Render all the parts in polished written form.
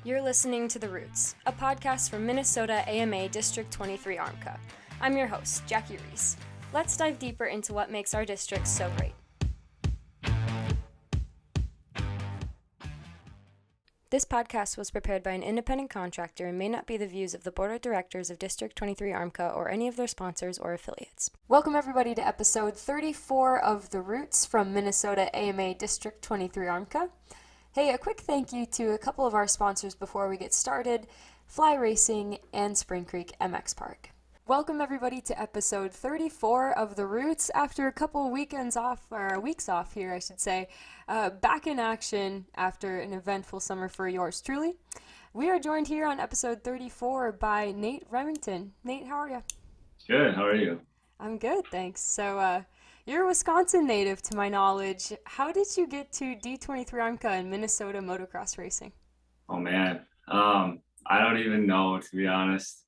You're listening to The Roots, a podcast from Minnesota AMA District 23 ARMCA. I'm your host, Jackie Reese. Let's dive deeper into what makes our district so great. This podcast was prepared by an independent contractor and may not be the views of the Board of Directors of District 23 ARMCA or any of their sponsors or affiliates. Welcome everybody to episode 34 of The Roots from Minnesota AMA District 23 ARMCA. Hey, a quick thank you to a couple of our sponsors before we get started, Fly Racing and Spring Creek MX Park. Welcome everybody to episode 34 of The Roots after a couple weeks off here, I should say. Back in action after an eventful summer for yours truly. We are joined here on episode 34 by Nate Remington. Nate, how are you? Good, how are you? I'm good, thanks. So, you're a Wisconsin native to my knowledge. How did you get to D23 ARMCA and Minnesota motocross racing? Oh man, I don't even know, to be honest.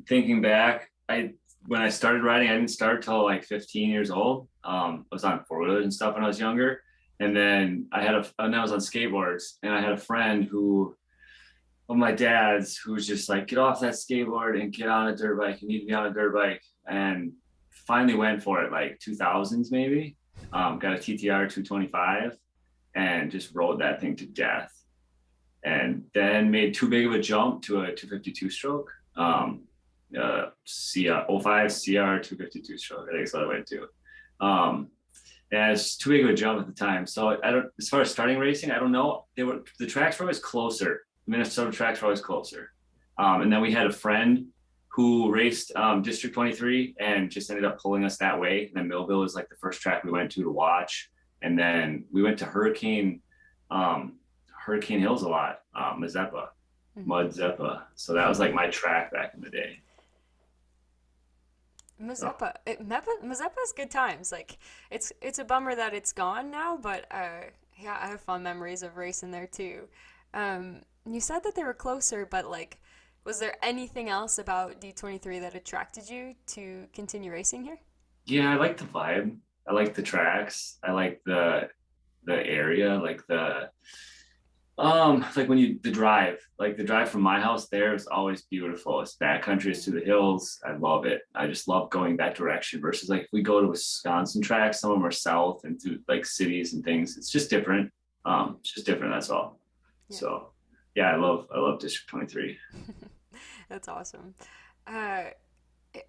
Thinking back, when I started riding, I didn't start till like 15 years old. I was on four-wheelers and stuff when I was younger. And then I was on skateboards, and I had a friend of my dad's who was just like, get off that skateboard and get on a dirt bike. You need to be on a dirt bike. And finally went for it, like 2000s maybe. Got a TTR 225 and just rode that thing to death. And then made too big of a jump to a 252 stroke. 05 CR 252 stroke, I think is what I went to. And it's too big of a jump at the time. So as far as starting racing, I don't know. The tracks were always closer. Minnesota tracks were always closer. And then we had a friend who raced District 23 and just ended up pulling us that way. And then Millville was like the first track we went to watch. And then we went to Hurricane Hills a lot, Mazeppa, Mud Zeppa. So that was like my track back in the day. Mazeppa is good times. Like it's a bummer that it's gone now, but yeah, I have fond memories of racing there too. You said that they were closer, but like, was there anything else about D23 that attracted you to continue racing here? Yeah, I like the vibe. I like the tracks. I like the area, like the drive from my house there is always beautiful. It's backcountry, it's to the hills. I love it. I just love going that direction versus like if we go to Wisconsin tracks, some of them are south and through like cities and things. It's just different. It's just different, that's all. Yeah. So yeah, I love District 23. That's awesome. Are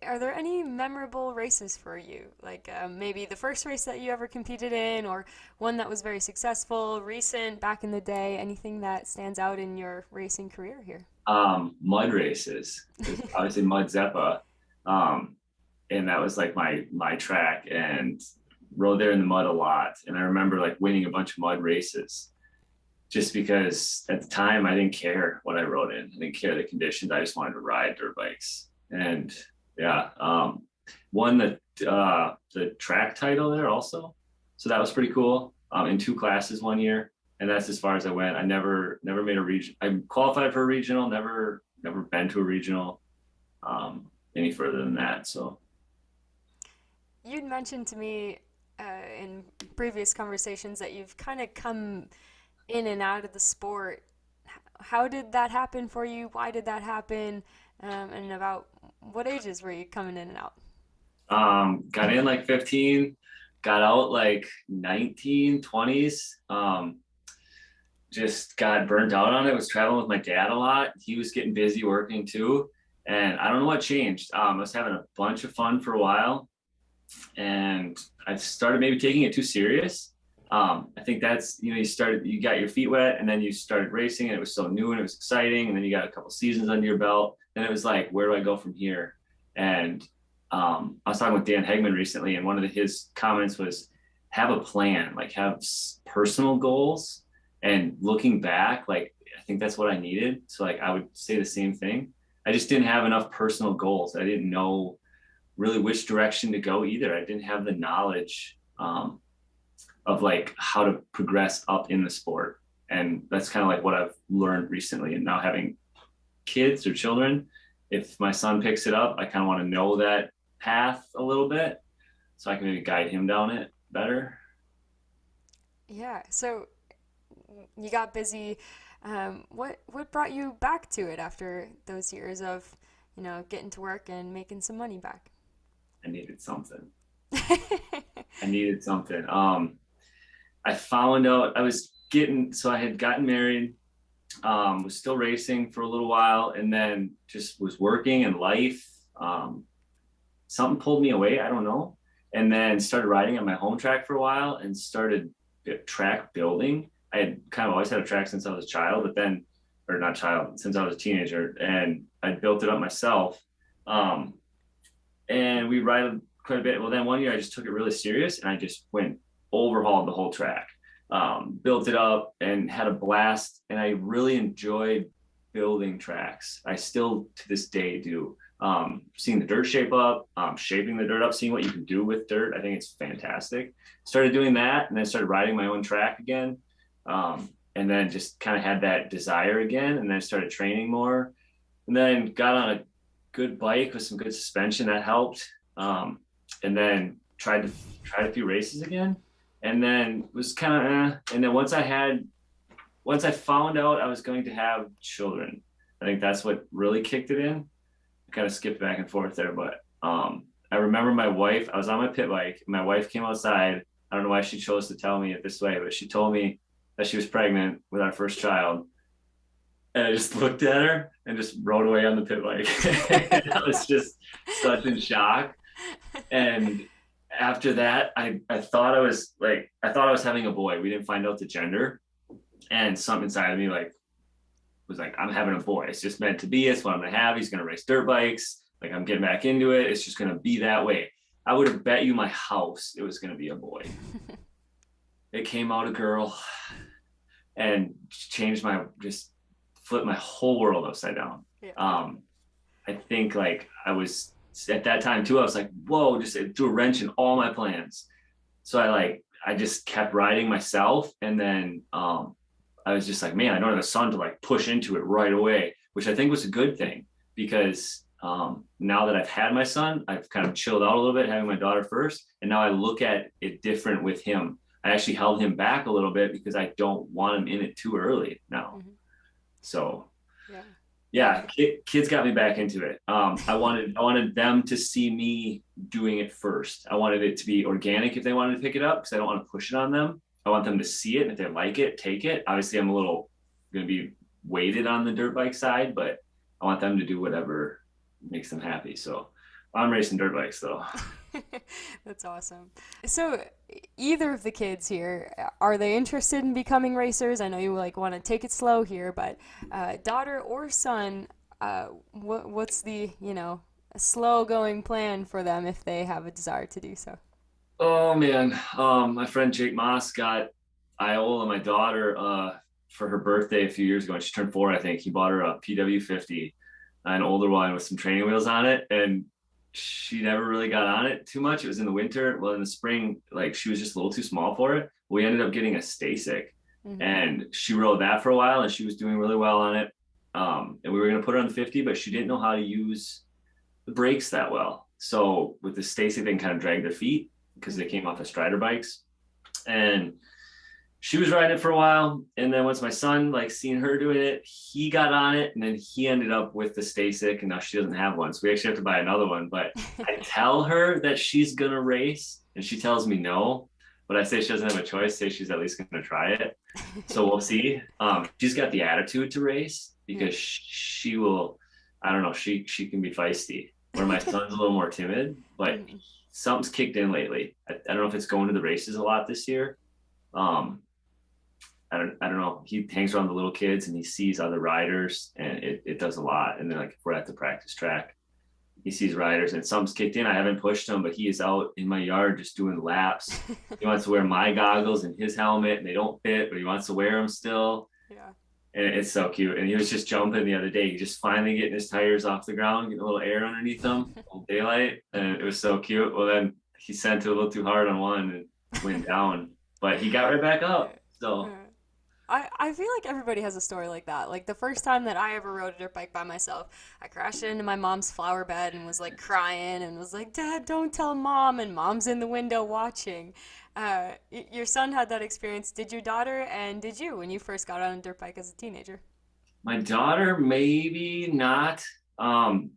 there any memorable races for you? Like maybe the first race that you ever competed in, or one that was very successful, recent, back in the day, anything that stands out in your racing career here? Mud races, obviously Mud Zeppa. And that was like my track, and rode there in the mud a lot. And I remember like winning a bunch of mud races just because at the time I didn't care what I rode in. I didn't care the conditions. I just wanted to ride dirt bikes. And yeah, won the track title there also. So that was pretty cool. In two classes one year, and that's as far as I went. I never made a region. I qualified for a regional, never been to a regional any further than that. So you'd mentioned to me in previous conversations that you've kind of come in and out of the sport. How did that happen for you? Why did that happen? And about what ages were you coming in and out? Got in like 15, got out like 19, 20s. Just got burnt out on it. Was traveling with my dad a lot. He was getting busy working too. And I don't know what changed. I was having a bunch of fun for a while, and I started maybe taking it too serious. I think that's, you got your feet wet, and then you started racing, and it was so new and it was exciting. And then you got a couple seasons under your belt, and it was like, where do I go from here? And I was talking with Dan Hegman recently, and one of his comments was, have a plan, like have personal goals. And looking back, like, I think that's what I needed. So like, I would say the same thing. I just didn't have enough personal goals. I didn't know really which direction to go either. I didn't have the knowledge of like how to progress up in the sport. And that's kind of like what I've learned recently. And now having kids or children, if my son picks it up, I kind of want to know that path a little bit so I can maybe guide him down it better. Yeah. So you got busy What brought you back to it after those years of, getting to work and making some money back? I needed something. I needed something. I found out I had gotten married, was still racing for a little while, and then just was working and life. Something pulled me away, I don't know. And then started riding on my home track for a while and started track building. I had kind of always had a track since I was a child, but then, or not child, since I was a teenager, and I built it up myself. Um, and we ride quite a bit. Well, then one year I just took it really serious and I just went overhauled the whole track, built it up and had a blast. And I really enjoyed building tracks. I still to this day do. Seeing the dirt shape up, shaping the dirt up, seeing what you can do with dirt. I think it's fantastic. Started doing that and then started riding my own track again. And then just kind of had that desire again and then started training more and then got on a good bike with some good suspension that helped. And then tried a few races again and then was kind of and then once I found out I was going to have children, I think that's what really kicked it in. I kind of skipped back and forth there, but I remember my wife, I was on my pit bike, my wife came outside. I don't know why she chose to tell me it this way, but she told me that she was pregnant with our first child. And I just looked at her and just rode away on the pit bike. I was just such in shock. And after that, I thought I was having a boy. We didn't find out the gender. And something inside of me was like, I'm having a boy. It's just meant to be. It's what I'm gonna have. He's gonna race dirt bikes. Like I'm getting back into it. It's just gonna be that way. I would have bet you my house it was gonna be a boy. It came out a girl and just flipped my whole world upside down. Yeah. I think like I was at that time too, I was like, whoa, just it threw a wrench in all my plans. So I just kept riding myself. And then I was just like, man, I don't have a son to like push into it right away, which I think was a good thing because now that I've had my son, I've kind of chilled out a little bit having my daughter first. And now I look at it different with him. I actually held him back a little bit because I don't want him in it too early now. Mm-hmm. So yeah, kids got me back into it. I wanted them to see me doing it first. I wanted it to be organic if they wanted to pick it up because I don't want to push it on them. I want them to see it, and if they like it, take it. Obviously, I'm a little going to be weighted on the dirt bike side, but I want them to do whatever makes them happy. So I'm racing dirt bikes though. That's awesome. So either of the kids here, are they interested in becoming racers? I know you like want to take it slow here, but daughter or son, what's the, slow going plan for them if they have a desire to do so? Oh man, my friend Jake Moss got Iola, my daughter, for her birthday a few years ago, and she turned 4, I think. He bought her a PW50, an older one with some training wheels on it, and she never really got on it too much. It was in the winter. Well, in the spring, like she was just a little too small for it. We ended up getting a Stasic, and she rode that for a while, and she was doing really well on it. And we were gonna put her on the 50, but she didn't know how to use the brakes that well. So with the Stasic, they can kind of drag their feet because they came off of Strider bikes, and she was riding it for a while. And then once my son like seen her doing it, he got on it, and then he ended up with the Stasic, and now she doesn't have one. So we actually have to buy another one. But I tell her that she's gonna race, and she tells me no. But I say she doesn't have a choice. Say she's at least gonna try it. So we'll see. She's got the attitude to race because she will. I don't know. She can be feisty. Where my son's a little more timid, but something's kicked in lately. I don't know if it's going to the races a lot this year. I don't know. He hangs around the little kids and he sees other riders, and it does a lot. And then like if we're at the practice track, he sees riders and something's kicked in. I haven't pushed him, but he is out in my yard just doing laps. He wants to wear my goggles and his helmet, and they don't fit, but he wants to wear them still. Yeah. And it's so cute. And he was just jumping the other day. He just finally getting his tires off the ground, getting a little air underneath them, daylight. And it was so cute. Well, then he sent it a little too hard on one and went down, but he got right back up. So I feel like everybody has a story like that. Like the first time that I ever rode a dirt bike by myself, I crashed into my mom's flower bed and was like crying and was like, Dad, don't tell Mom. And Mom's in the window watching. Your son had that experience. Did your daughter, and did you when you first got on a dirt bike as a teenager? My daughter, maybe not. Um,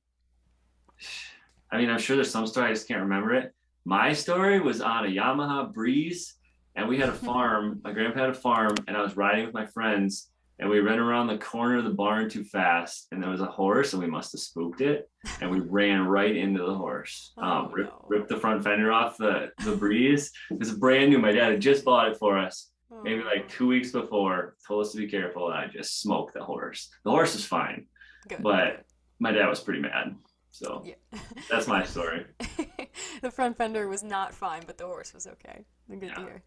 I mean, I'm sure there's some story, I just can't remember it. My story was on a Yamaha Breeze, and we had a farm. My grandpa had a farm, and I was riding with my friends, and we ran around the corner of the barn too fast, and there was a horse, and we must have spooked it, and we ran right into the horse. Oh Ripped no. the front fender off the Breeze. It was brand new. My dad had just bought it for us, maybe like Oh, 2 weeks before. Told us to be careful, and I just smoked the horse. The horse was fine, good, but good. my dad was pretty mad. So Yeah. that's my story. The front fender was not fine, but the horse was okay. Good to Yeah. hear.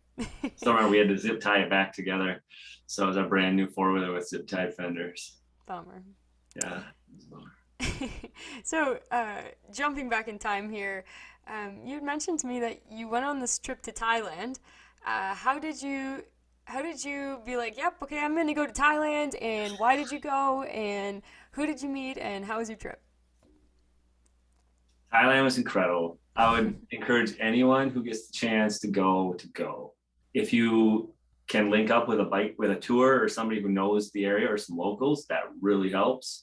Still remember we had to zip tie it back together. So it was a brand new four wheeler with zip tied fenders. Bummer. Yeah. So, jumping back in time here, you had mentioned to me that you went on this trip to Thailand. How did you be like, yep, okay, I'm gonna go to Thailand, and why did you go, and who did you meet, and how was your trip? Thailand was incredible. I would encourage anyone who gets the chance to go to go. If you can link up with a bike with a tour or somebody who knows the area or some locals, that really helps.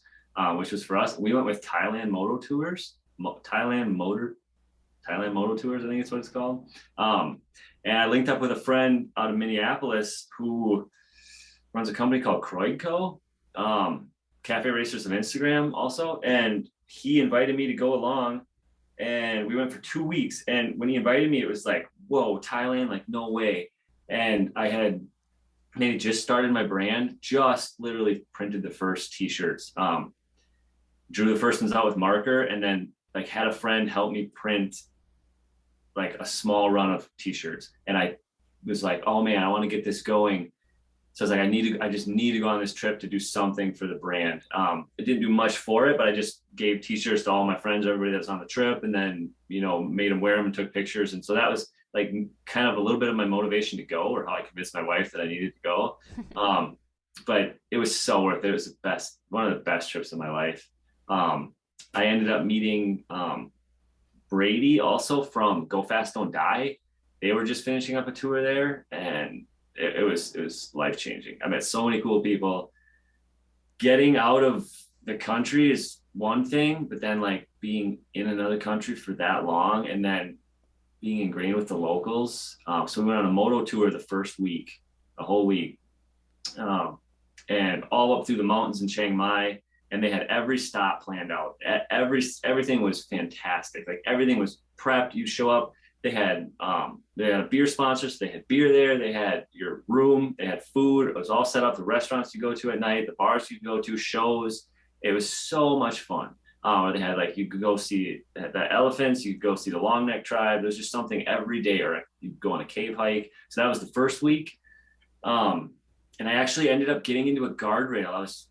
Which was for us. We went with Thailand Moto Tours, Thailand Moto Tours, I think it's what it's called. And I linked up with a friend out of Minneapolis who runs a company called Croydco, Cafe Racers of Instagram also. And he invited me to go along, and we went for 2 weeks. And when he invited me, it was like, whoa, Thailand, like no way. And I had maybe just started my brand, just literally printed the first t-shirts, drew the first ones out with marker, and then like had a friend help me print like a small run of t-shirts. And I was like, oh man, I want to get this going. So I was like, I just need to go on this trip to do something for the brand. I didn't do much for it, but I just gave t-shirts to all my friends, everybody that's on the trip, and then, made them wear them and took pictures. And so that was like kind of a little bit of my motivation to go, or how I convinced my wife that I needed to go. But it was so worth it. It was one of the best trips of my life. I ended up meeting Brady also from Go Fast Don't Die. They were just finishing up a tour there, and it was life changing. I met so many cool people. Getting out of the country is one thing, but then like being in another country for that long and then being ingrained with the locals. So we went on a moto tour the first week, a whole week, and all up through the mountains in Chiang Mai. And they had every stop planned out. Everything was fantastic. Like everything was prepped. You show up. They had a beer sponsor, so they had beer there. They had your room. They had food. It was all set up. The restaurants you go to at night, the bars you go to, shows. It was so much fun. They had like you could go see the elephants. You could go see the long neck tribe. There's just something every day, or you go on a cave hike. So that was the first week. And I actually ended up getting into a guardrail. I was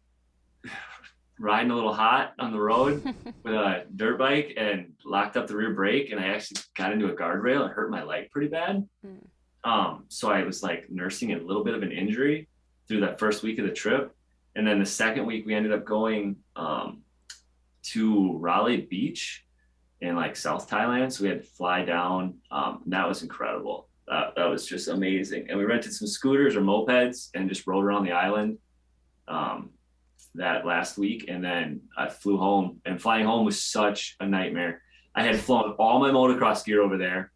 riding a little hot on the road with a dirt bike and locked up the rear brake, and I actually got into a guardrail and hurt my leg pretty bad. So I was like nursing a little bit of an injury through that first week of the trip. And then the second week we ended up going to Raleigh Beach in like South Thailand. So we had to fly down. And that was incredible. That was just amazing. And we rented some scooters or mopeds and just rode around the island that last week. And then I flew home, and flying home was such a nightmare. I had flown all my motocross gear over there,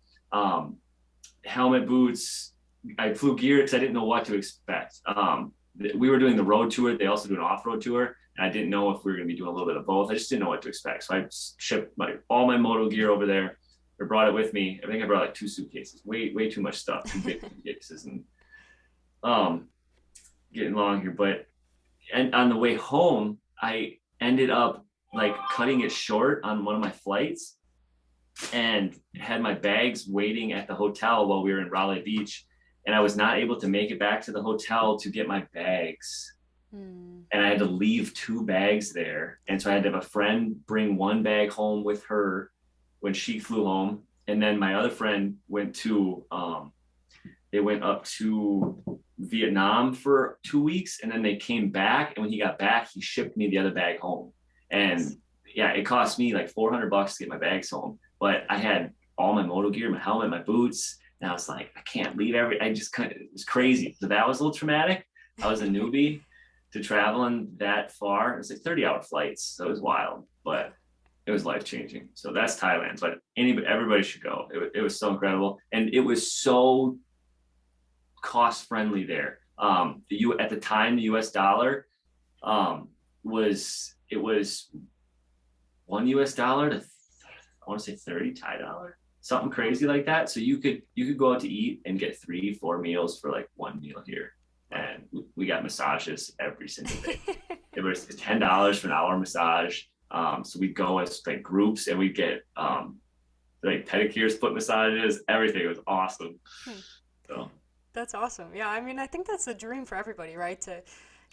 helmet, boots. I flew gear because I didn't know what to expect. We were doing the road tour. They also do an off-road tour, and I didn't know if we were going to be doing a little bit of both. I just didn't know what to expect. So I shipped all my moto gear over there, or brought it with me. I think I brought like 2 suitcases, way too much stuff, 2 big suitcases, and getting long here. And on the way home, I ended up like cutting it short on one of my flights, and had my bags waiting at the hotel while we were in Raleigh Beach. And I was not able to make it back to the hotel to get my bags. And I had to leave 2 bags there. And so I had to have a friend bring 1 bag home with her when she flew home. And then my other friend went up to Vietnam for 2 weeks, and then they came back. And when he got back, he shipped me the other bag home. And yeah, it cost me like $400 to get my bags home. But I had all my moto gear, my helmet, my boots. And I was like, I can't leave I just couldn't, it was crazy. So that was a little traumatic. I was a newbie to traveling that far. It was like 30-hour flights. So it was wild, but it was life-changing. So that's Thailand. But everybody should go. It was so incredible. And it was so cost-friendly there. At the time, the US dollar was $1 to I want to say 30 Thai dollar, something crazy like that. So you could go out to eat and get 3-4 meals for like one meal here. And we got massages every single day. It was $10 for an hour massage. So we'd go as like groups and we'd get like pedicures, foot massages, everything. It was awesome. So that's awesome. Yeah, I mean, I think that's the dream for everybody, right? To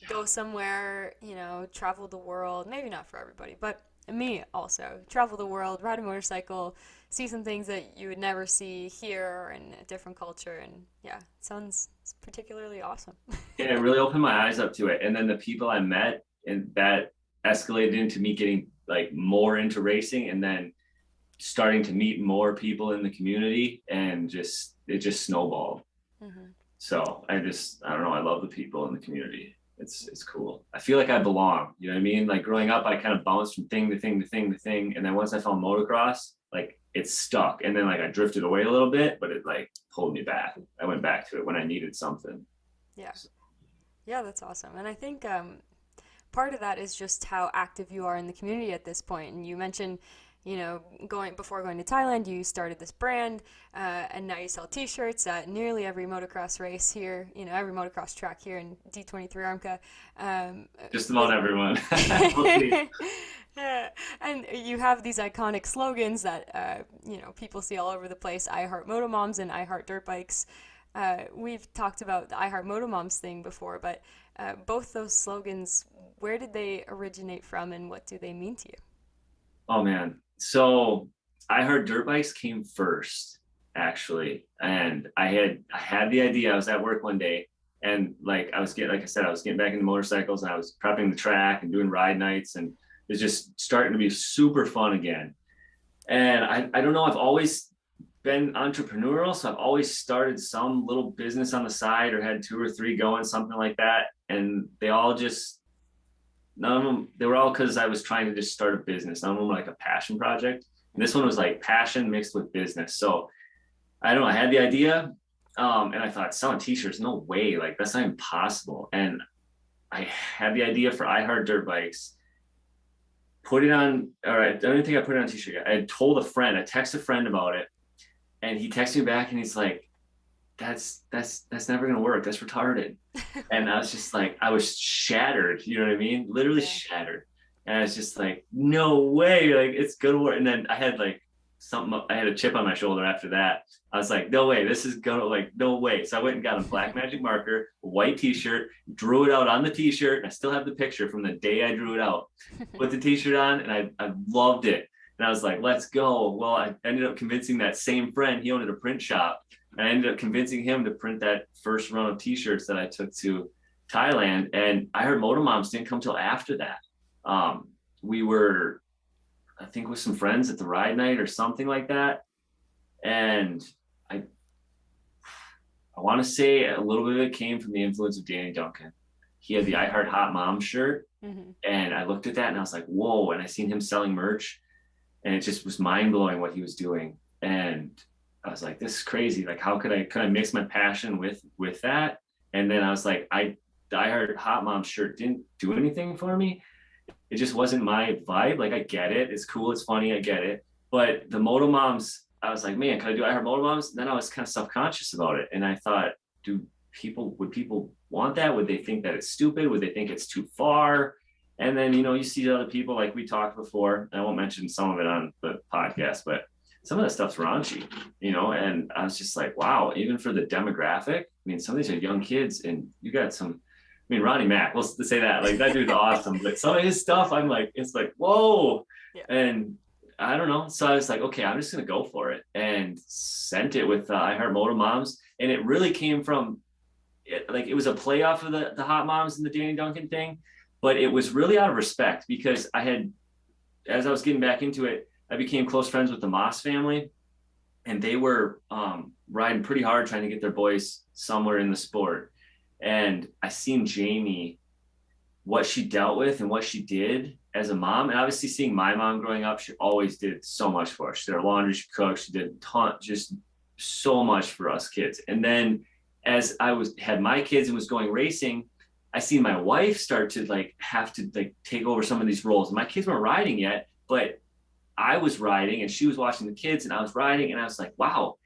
go somewhere, you know, travel the world. Maybe not for everybody, but me also. Travel the world, ride a motorcycle, see some things that you would never see here or in a different culture. And yeah, it sounds particularly awesome. yeah, it really opened my eyes up to it. And then the people I met, and that escalated into me getting like more into racing, and then starting to meet more people in the community, and it just snowballed. So I don't know, I love the people in the community. It's cool. I feel like I belong, you know what I mean? Like growing up, I kind of bounced from thing to thing to thing to thing. And then once I found motocross, like it stuck. And then like I drifted away a little bit, but it like pulled me back. I went back to it when I needed something. Yeah. Yeah, that's awesome. And I think part of that is just how active you are in the community at this point. And you mentioned, you know, before going to Thailand, you started this brand, and now you sell T-shirts at nearly every motocross race here, you know, every motocross track here in D23 ARMCA. Just about everyone. And you have these iconic slogans that, you know, people see all over the place: I heart moto moms and I heart dirt bikes. We've talked about the I heart moto moms thing before, but both those slogans, where did they originate from and what do they mean to you? Oh man. So I heard dirt bikes came first, actually. And I had the idea. I was at work one day, and like I was getting back into motorcycles, and I was prepping the track and doing ride nights, and it was just starting to be super fun again. And I don't know, I've always been entrepreneurial. So I've always started some little business on the side, or had 2 or 3 going, something like that. And none of them, they were all because I was trying to just start a business. None of them were like a passion project. And this one was like passion mixed with business. So I don't know, I had the idea, and I thought, selling T-shirts, no way, like that's not impossible. And I had the idea for I Heart Dirt Bikes, put it on, or I don't think I put it on a T-shirt yet. I had told a friend, I texted a friend about it, and he texted me back and he's like, that's never gonna work. That's retarded. And I was just like, I was shattered, you know what I mean? Literally shattered. And I was just like, no way, like it's gonna work. And then I had like I had a chip on my shoulder after that. I was like, no way, this is gonna, like, no way. So I went and got a black magic marker, a white T-shirt, drew it out on the T-shirt. And I still have the picture from the day I drew it out. Put the T-shirt on, and I loved it. And I was like, let's go. Well, I ended up convincing that same friend, he owned a print shop. And I ended up convincing him to print that first run of T-shirts that I took to Thailand. And I heard Moto Moms didn't come till after that. We were, I think, with some friends at the ride night or something like that. And I want to say a little bit of it came from the influence of Danny Duncan. He had the I Heart Hot Mom shirt. And I looked at that and I was like, whoa. And I seen him selling merch, and it just was mind blowing what he was doing. And I was like, this is crazy. Like, how could I mix my passion with that? And then I was like, the I Heart Hot Mom shirt didn't do anything for me. It just wasn't my vibe. Like, I get it. It's cool. It's funny. I get it. But the Moto Moms, I was like, man, can I do I Heart Moto Moms? And then I was kind of self-conscious about it. And I thought, would people want that? Would they think that it's stupid? Would they think it's too far? And then, you know, you see other people, like we talked before, and I won't mention some of it on the podcast, but some of that stuff's raunchy, you know? And I was just like, wow, even for the demographic, I mean, some of these are young kids, and you got some, I mean, Ronnie Mack, let's say that, like, that dude's awesome, but some of his stuff, I'm like, it's like, whoa. Yeah. And I don't know. So I was like, okay, I'm just going to go for it, and sent it with I Heart Moto Moms. And it really came from, it was a play off of the Hot Moms and the Danny Duncan thing, but it was really out of respect, because as I was getting back into it, I became close friends with the Moss family. and they were riding pretty hard trying to get their boys somewhere in the sport. And I seen Jamie, what she dealt with and what she did as a mom. And obviously seeing my mom growing up, she always did so much for us. She did our laundry, she cooked, she did a ton, just so much for us kids. And then as I had my kids and was going racing, I seen my wife start to like have to like take over some of these roles. My kids weren't riding yet, but I was riding and she was watching the kids and I was riding, and I was like, wow,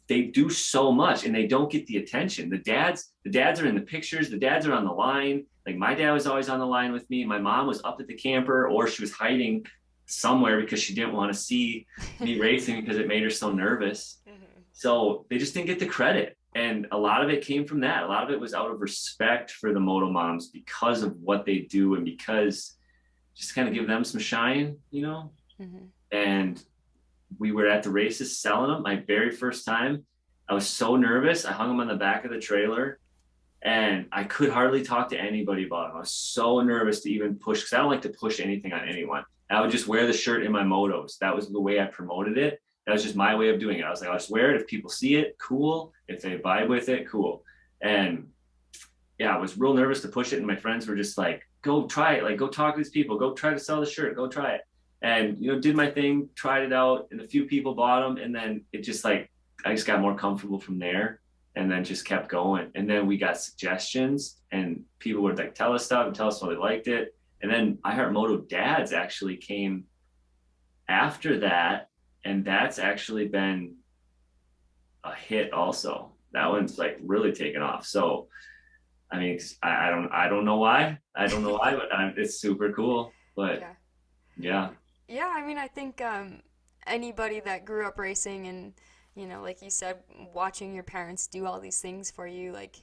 they do so much and they don't get the attention. The dads are in the pictures, the dads are on the line. Like my dad was always on the line with me. My mom was up at the camper, or she was hiding somewhere because she didn't want to see me racing because it made her so nervous. Mm-hmm. So they just didn't get the credit. And a lot of it came from that. A lot of it was out of respect for the moto moms because of what they do, and because just kind of give them some shine, you know? Mm-hmm. And we were at the races selling them my very first time. I was so nervous. I hung them on the back of the trailer and I could hardly talk to anybody about them. I was so nervous to even push, because I don't like to push anything on anyone. I would just wear the shirt in my motos. That was the way I promoted it. That was just my way of doing it. I was like, I'll just wear it. If people see it, cool. If they vibe with it, cool. And yeah, I was real nervous to push it. And my friends were just like, go try it. Like, go talk to these people. Go try to sell the shirt. Go try it. And, did my thing, tried it out, and a few people bought them. And then it just like, I just got more comfortable from there, and then just kept going. And then we got suggestions, and people would like tell us stuff and tell us how they liked it. And then I Heart Moto Dads actually came after that. And that's actually been a hit also. That one's like really taken off. So, I mean, I don't know why. I don't know why, but it's super cool. But Yeah. yeah, Yeah, I mean, I think anybody that grew up racing and, like you said, watching your parents do all these things for you, like,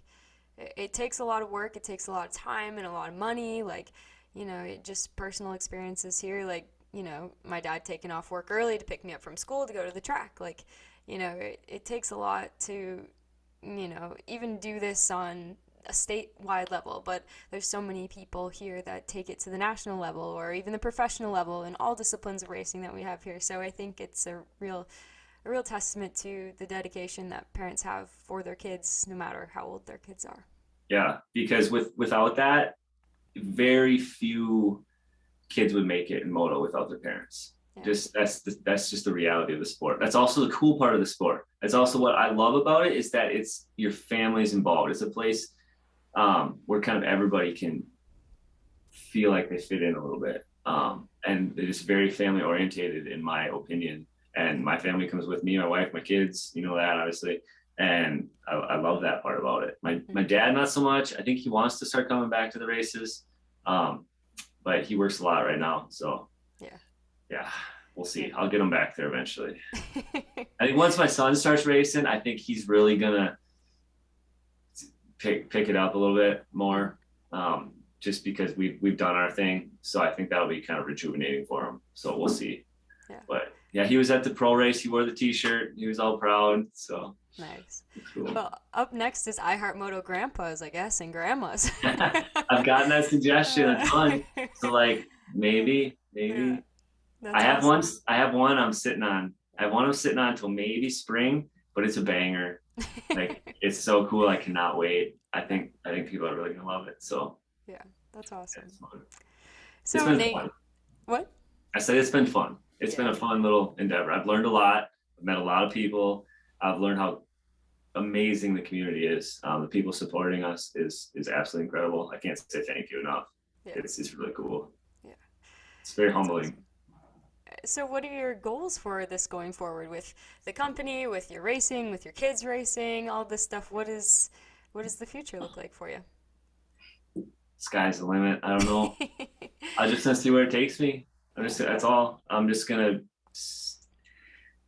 it takes a lot of work, it takes a lot of time and a lot of money. Like, it just personal experiences here, like, my dad taking off work early to pick me up from school to go to the track. Like, it takes a lot to, even do this on a statewide level, but there's so many people here that take it to the national level or even the professional level in all disciplines of racing that we have here. So I think it's a real testament to the dedication that parents have for their kids, no matter how old their kids are. yeah. Because without that, very few kids would make it in moto without their parents. Yeah. Just that's just the reality of the sport. That's also the cool part of the sport. That's also what I love about it, is that it's your family's involved. It's a place where kind of everybody can feel like they fit in a little bit. And they're just very family orientated, in my opinion. And my family comes with me, my wife, my kids, that obviously. And I love that part about it. My dad, not so much. I think he wants to start coming back to the races. But he works a lot right now. So yeah, we'll see. I'll get him back there eventually. I think once my son starts racing, I think he's really gonna pick it up a little bit more, just because we've done our thing. So I think that'll be kind of rejuvenating for him. So we'll see. Yeah. But yeah, he was at the pro race. He wore the T-shirt. He was all proud. So Nice. cool. Well, up next is I Heart Moto Grandpas, I guess, and Grandmas. I've gotten that suggestion a ton. So like maybe. Yeah, that's I have awesome. one I'm sitting on. I have one I'm sitting on until maybe spring, but it's a banger. Like it's so cool. I cannot wait. I think people are really gonna love it. So Yeah, that's awesome. it's fun. It's So been Nate, fun. what? I said it's been fun. It's been Yeah. a fun little endeavor. I've learned a lot. I've met a lot of people. I've learned how amazing the community is. The people supporting us is absolutely incredible. I can't say thank you enough. Yeah. It's really cool. Yeah. It's very That's humbling. awesome. So what are your goals for this going forward with the company, with your racing, with your kids racing, all this stuff? What does the future look like for you? Sky's the limit. I don't know. I just gonna see where it takes me. That's all. I'm just gonna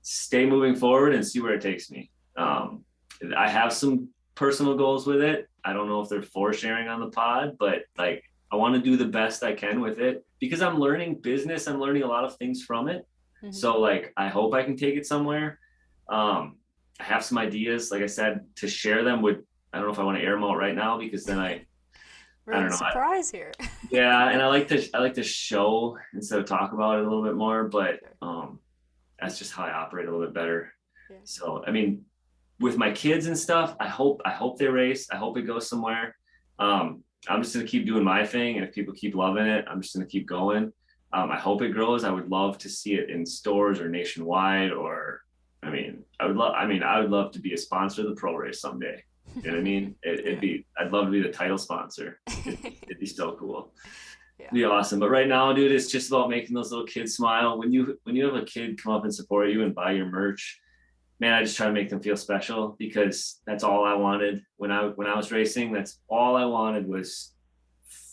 stay moving forward and see where it takes me. I have some personal goals with it. I don't know if they're for sharing on the pod, but like I want to do the best I can with it because I'm learning business. I'm learning a lot of things from it. Mm-hmm. So like I hope I can take it somewhere. I have some ideas, like I said, to share them with. I don't know if I want to air them out right now because then We're I in don't know. surprise here. Yeah, and I like to show instead of talk about it a little bit more, but Sure. that's just how I operate a little bit better. Yeah. So, I mean, with my kids and stuff, I hope they race. I hope it goes somewhere. I'm just gonna keep doing my thing, and if people keep loving it, I'm just gonna keep going. I hope it grows. I would love to see it in stores or nationwide, or I would love to be a sponsor of the pro race someday. You know what I mean? I'd love to be the title sponsor. It'd be so cool. Yeah. It'd be awesome. But right now, dude, it's just about making those little kids smile. When you have a kid come up and support you and buy your merch, man, I just try to make them feel special, because that's all I wanted when I was racing. That's all I wanted, was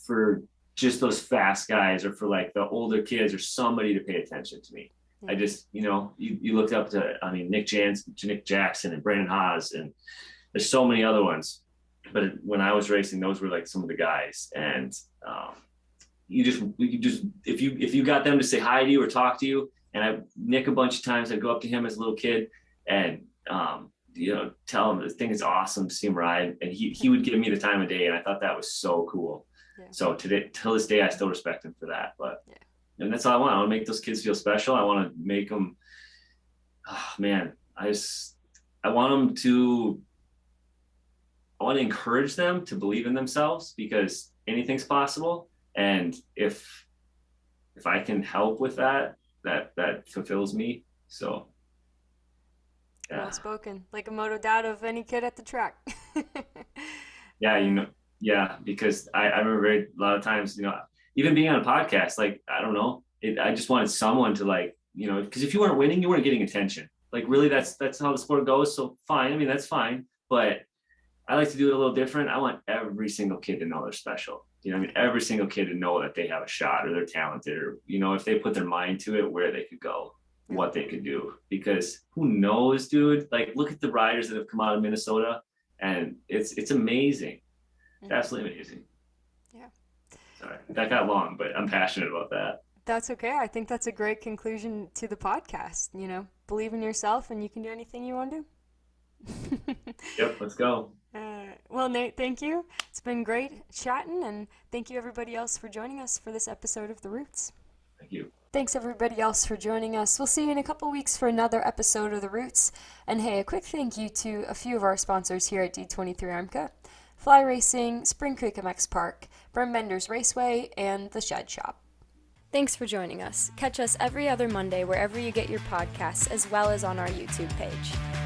for just those fast guys, or for like the older kids, or somebody to pay attention to me. I just, you looked up to, Nick Jackson and Brandon Haas, and there's so many other ones. But when I was racing, those were like some of the guys. And if you got them to say hi to you or talk to you, and Nick, a bunch of times I'd go up to him as a little kid and tell him the thing is awesome to see him ride, and he would give me the time of day, and I thought that was so cool. Yeah. So till this day, I still respect him for that. But and that's all I want. I want to make those kids feel special. I want to make them, I want to encourage them to believe in themselves, because anything's possible. And if I can help with that fulfills me. So yeah. Well spoken. Like a moto dad of any kid at the track. Yeah, because I remember a lot of times, even being on a podcast, like, I don't know, I just wanted someone to, like, because if you weren't winning, you weren't getting attention. Like, really, that's how the sport goes. So fine. That's fine. But I like to do it a little different. I want every single kid to know they're special. Every single kid to know that they have a shot, or they're talented, or, if they put their mind to it, where they could go, what they could do. Because who knows, dude? Like, look at the riders that have come out of Minnesota, and it's amazing. It's absolutely amazing. Yeah. Sorry, that got long, but I'm passionate about that. That's okay. I think that's a great conclusion to the podcast. Believe in yourself, and you can do anything you want to do. Yep, let's go. Well, Nate, thank you. It's been great chatting, and thank you everybody else for joining us for this episode of The Roots. Thank you. Thanks everybody else for joining us. We'll see you in a couple weeks for another episode of The Roots. And hey, a quick thank you to a few of our sponsors here at D23 ARMCA: Fly Racing, Spring Creek MX Park, Brim Bender's Raceway, and The Shed Shop. Thanks for joining us. Catch us every other Monday wherever you get your podcasts, as well as on our YouTube page.